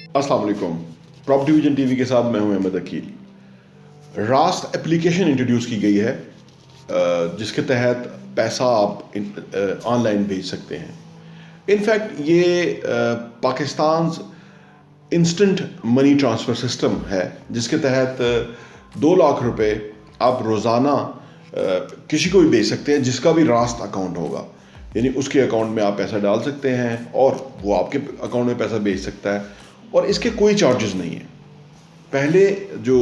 अस्सलाम वालेकुम। Property vision TV के साथ मैं हूं अहमद अकील। रास्ट एप्लीकेशन इंट्रोड्यूस की गई है जिसके तहत पैसा आप ऑनलाइन भेज सकते हैं। इनफैक्ट ये Pakistan instant money transfer system है जिसके तहत 2 लाख रुपए आप रोज़ाना किसी को भी भेज सकते हैं जिसका भी रास्त अकाउंट होगा, यानी उसके अकाउंट में आप पैसा डाल सकते हैं और वो आपके अकाउंट में पैसा भेज सकता है और इसके कोई चार्जेस नहीं है। पहले जो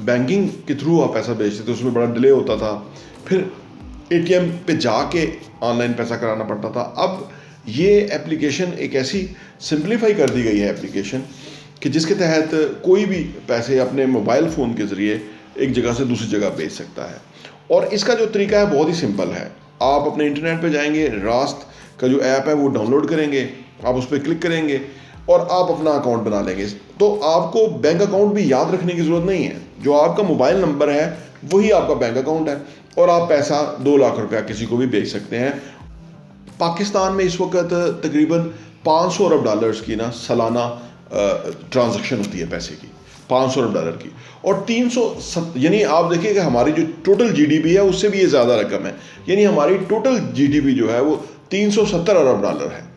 बैंकिंग के थ्रू आप पैसा भेजते थे उसमें बड़ा डिले होता था, फिर एटीएम पे जाके ऑनलाइन पैसा कराना पड़ता था। अब ये एप्लीकेशन एक ऐसी सिंप्लीफाई कर दी गई है एप्लीकेशन कि जिसके तहत कोई भी पैसे अपने मोबाइल फ़ोन के ज़रिए एक जगह से दूसरी जगह भेज सकता है। और इसका जो तरीका है बहुत ही सिंपल है। आप अपने इंटरनेट पे जाएंगे, रास्त का जो ऐप है वो डाउनलोड करेंगे, आप उस पर क्लिक करेंगे और आप अपना अकाउंट बना लेंगे। तो आपको बैंक अकाउंट भी याद रखने की ज़रूरत नहीं है, जो आपका मोबाइल नंबर है वही आपका बैंक अकाउंट है और आप पैसा 2 लाख रुपया किसी को भी भेज सकते हैं। पाकिस्तान में इस वक्त तकरीबन 500 अरब डॉलर्स की सालाना ट्रांजैक्शन होती है पैसे की, 500 अरब डॉलर की। और 300 यानी आप देखिए कि हमारी जो टोटल जीडीपी है उससे भी ये ज़्यादा रकम है, यानी हमारी टोटल जीडीपी जो है वो 370 अरब डॉलर है।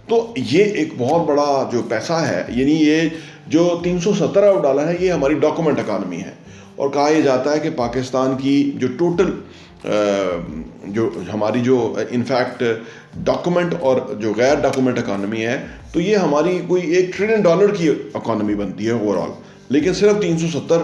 तो ये एक बहुत बड़ा जो पैसा है, यानी ये जो 370 अरब डॉलर है ये हमारी डॉक्यूमेंट इकानमी है। और कहा यह जाता है कि पाकिस्तान की जो टोटल जो हमारी जो इनफैक्ट डॉक्यूमेंट और जो गैर डॉक्यूमेंट इकानमी है, तो ये हमारी कोई $1 ट्रिलियन की इकानमी बनती है ओवरऑल, लेकिन सिर्फ 370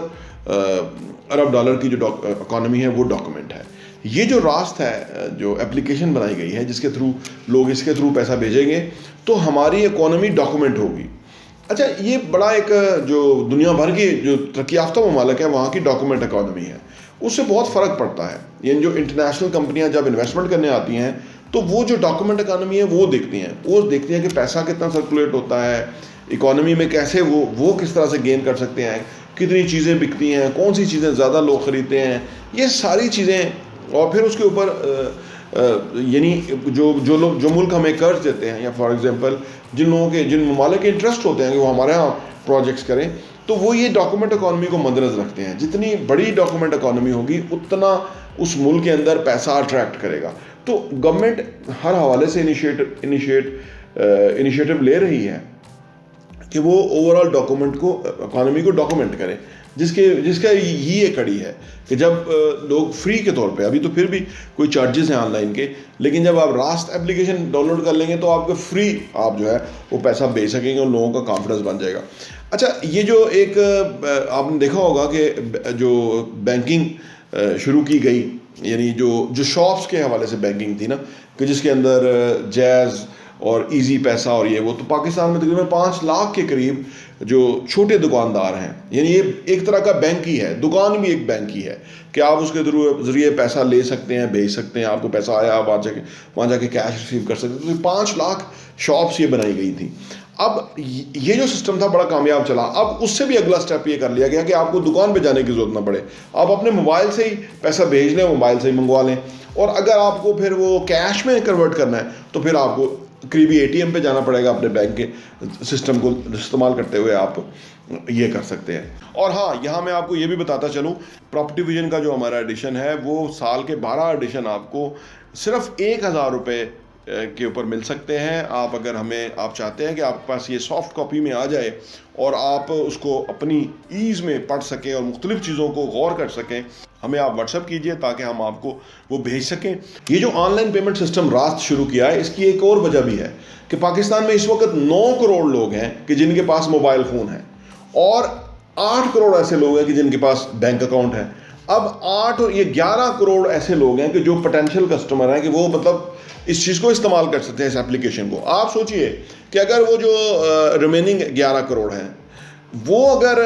अरब डॉलर की जो इकानमी है वो डॉक्यूमेंट है। ये जो रास्त है, जो एप्लीकेशन बनाई गई है जिसके थ्रू लोग इसके थ्रू पैसा भेजेंगे तो हमारी इकोनॉमी डॉक्यूमेंट होगी। अच्छा, ये बड़ा एक जो दुनिया भर की जो तरक्की याफ्ता ममालिक है वहाँ की डॉक्यूमेंट इकोनॉमी है, उससे बहुत फ़र्क पड़ता है। यानी जो इंटरनेशनल कंपनियाँ जब इन्वेस्टमेंट करने आती हैं तो वो जो डॉक्यूमेंट इकोनॉमी है वो देखती हैं कि पैसा कितना सर्कुलेट होता है इकोनॉमी में, कैसे वो किस तरह से गेन कर सकते हैं, कितनी चीज़ें बिकती हैं, कौन सी चीज़ें ज़्यादा लोग ख़रीदते हैं, ये सारी चीज़ें। और फिर उसके ऊपर यानी जो मुल्क हमें कर्ज देते हैं, या फॉर एग्जांपल जिन ममालिक के इंटरेस्ट होते हैं कि वो हमारे यहाँ प्रोजेक्ट्स करें, तो वो ये डॉक्यूमेंट इकोनॉमी को मद्देनज़र रखते हैं। जितनी बड़ी डॉक्यूमेंट इकोनॉमी होगी उतना उस मुल्क के अंदर पैसा अट्रैक्ट करेगा। तो गवर्नमेंट हर हवाले से इनिशिएटिव ले रही है कि वो ओवरऑल डॉक्यूमेंट को इकोनॉमी को डॉक्यूमेंट करें, जिसका ही एक कड़ी है कि जब लोग फ्री के तौर पे, अभी तो फिर भी कोई चार्जेस हैं ऑनलाइन के, लेकिन जब आप रास्त एप्लीकेशन डाउनलोड कर लेंगे तो आपको फ्री आप जो है वो पैसा भेज सकेंगे और लोगों का कॉन्फिडेंस बन जाएगा। अच्छा, ये जो एक आपने देखा होगा कि जो बैंकिंग शुरू की गई, यानी जो शॉप्स के हवाले से बैंकिंग थी ना, कि जिसके अंदर जैज़ और इजी पैसा और ये वो, तो पाकिस्तान में तकरीबन 5 लाख के करीब जो छोटे दुकानदार हैं, यानी ये एक तरह का बैंक ही है, दुकान भी एक बैंक ही है कि आप उसके ज़रिए पैसा ले सकते हैं, भेज सकते हैं, आपको पैसा आया आप वहाँ जाके कैश रिसीव कर सकते हैं। तो 5 लाख शॉप्स ये बनाई गई थी। अब ये जो सिस्टम था बड़ा कामयाब चला। अब उससे भी अगला स्टेप ये कर लिया गया कि आपको दुकान पे जाने की ज़रूरत ना पड़े, आप अपने मोबाइल से ही पैसा भेज लें, मोबाइल से ही मंगवा लें। और अगर आपको फिर वो कैश में कन्वर्ट करना है तो फिर आपको करीबी एटीएम पे जाना पड़ेगा, अपने बैंक के सिस्टम को इस्तेमाल करते हुए आप ये कर सकते हैं। और हाँ, यहाँ मैं आपको ये भी बताता चलूँ, प्रॉपर्टी विजन का जो हमारा एडिशन है वो साल के 12 एडिशन आपको सिर्फ 1000 रुपये के ऊपर मिल सकते हैं। आप अगर आप चाहते हैं कि आपके पास ये सॉफ्ट कॉपी में आ जाए और आप उसको अपनी ईज़ में पढ़ सकें और मुख्तलिफ़ चीज़ों को गौर कर सकें, हमें आप व्हाट्सएप कीजिए ताकि हम आपको वो भेज सकें। ये जो ऑनलाइन पेमेंट सिस्टम रास्त शुरू किया है, इसकी एक और वजह भी है कि पाकिस्तान में इस वक्त 9 करोड़ लोग हैं कि जिनके पास मोबाइल फ़ोन है और 8 करोड़ ऐसे लोग हैं कि जिनके पास बैंक अकाउंट है। अब 8 और ये 11 करोड़ ऐसे लोग हैं कि जो पोटेंशियल कस्टमर हैं कि वो मतलब इस चीज़ को इस्तेमाल कर सकते हैं, इस एप्लीकेशन को। आप सोचिए कि अगर वो जो रिमेनिंग 11 करोड़ हैं वो अगर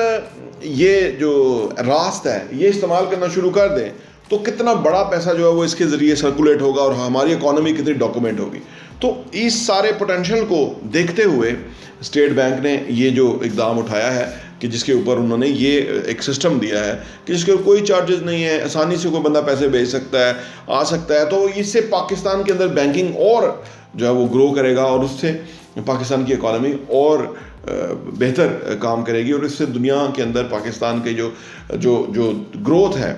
ये जो रास्त है ये इस्तेमाल करना शुरू कर दें तो कितना बड़ा पैसा जो है वो इसके ज़रिए सर्कुलेट होगा और हमारी इकोनॉमी कितनी डॉक्यूमेंट होगी। तो इस सारे पोटेंशियल को देखते हुए स्टेट बैंक ने ये जो इक़दाम उठाया है कि जिसके ऊपर उन्होंने ये एक सिस्टम दिया है कि जिसके ऊपर कोई चार्जेस नहीं है, आसानी से कोई बंदा पैसे भेज सकता है, आ सकता है। तो इससे पाकिस्तान के अंदर बैंकिंग और जो है वो ग्रो करेगा और उससे पाकिस्तान की इकॉनमी और बेहतर काम करेगी और इससे दुनिया के अंदर पाकिस्तान के जो जो जो ग्रोथ है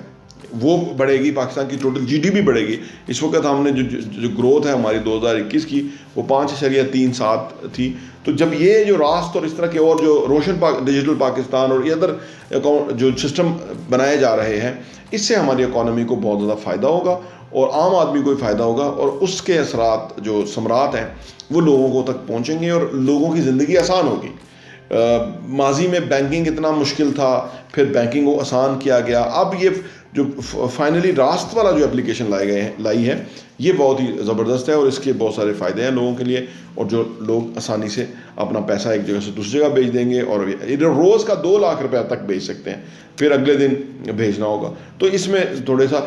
वो बढ़ेगी, पाकिस्तान की टोटल जीडीपी बढ़ेगी। इस वक्त हमने जो ग्रोथ है हमारी 2021 की वो 5.37 थी। तो जब ये जो रास्त और इस तरह के और जो डिजिटल पाकिस्तान और ये अदर अकाउंट जो सिस्टम बनाए जा रहे हैं, इससे हमारी इकॉनमी को बहुत ज़्यादा फ़ायदा होगा और आम आदमी को भी फ़ायदा होगा और उसके असरात जो समरात हैं वो लोगों को तक पहुँचेंगे और लोगों की ज़िंदगी आसान होगी। माजी में बैंकिंग इतना मुश्किल था, फिर बैंकिंग को आसान किया गया। अब ये जो फाइनली रास्त वाला जो एप्लीकेशन लाई है ये बहुत ही ज़बरदस्त है और इसके बहुत सारे फ़ायदे हैं लोगों के लिए और जो लोग आसानी से अपना पैसा एक जगह से दूसरी जगह भेज देंगे और रोज़ का 2 लाख रुपया तक भेज सकते हैं, फिर अगले दिन भेजना होगा। तो इसमें थोड़े सा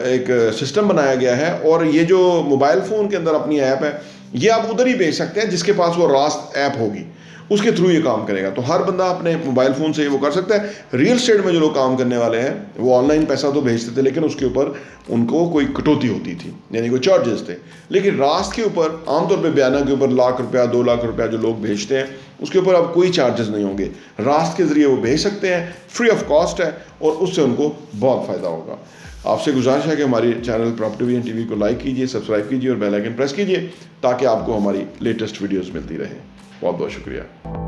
एक सिस्टम बनाया गया है और ये जो मोबाइल फ़ोन के अंदर अपनी ऐप है ये आप उधर ही भेज सकते हैं जिसके पास वो रास्त ऐप होगी, उसके थ्रू ये काम करेगा। तो हर बंदा अपने मोबाइल फ़ोन से वो कर सकता है। रियल स्टेट में जो लोग काम करने वाले हैं वो ऑनलाइन पैसा तो भेजते थे लेकिन उसके ऊपर उनको कोई कटौती होती थी, यानी कोई चार्जेस थे। लेकिन रास्त के ऊपर आमतौर पे बयाना के ऊपर लाख रुपया 2 लाख रुपया जो लोग भेजते हैं उसके ऊपर अब कोई चार्जेस नहीं होंगे। रास्त के ज़रिए वो भेज सकते हैं, फ्री ऑफ कॉस्ट है और उससे उनको बहुत फ़ायदा होगा। आपसे गुजारिश है कि हमारी चैनल प्रॉपर्टी विजन टीवी को लाइक कीजिए, सब्सक्राइब कीजिए और बेल आइकन प्रेस कीजिए ताकि आपको हमारी लेटेस्ट वीडियोज़ मिलती रहे। बहुत बहुत शुक्रिया।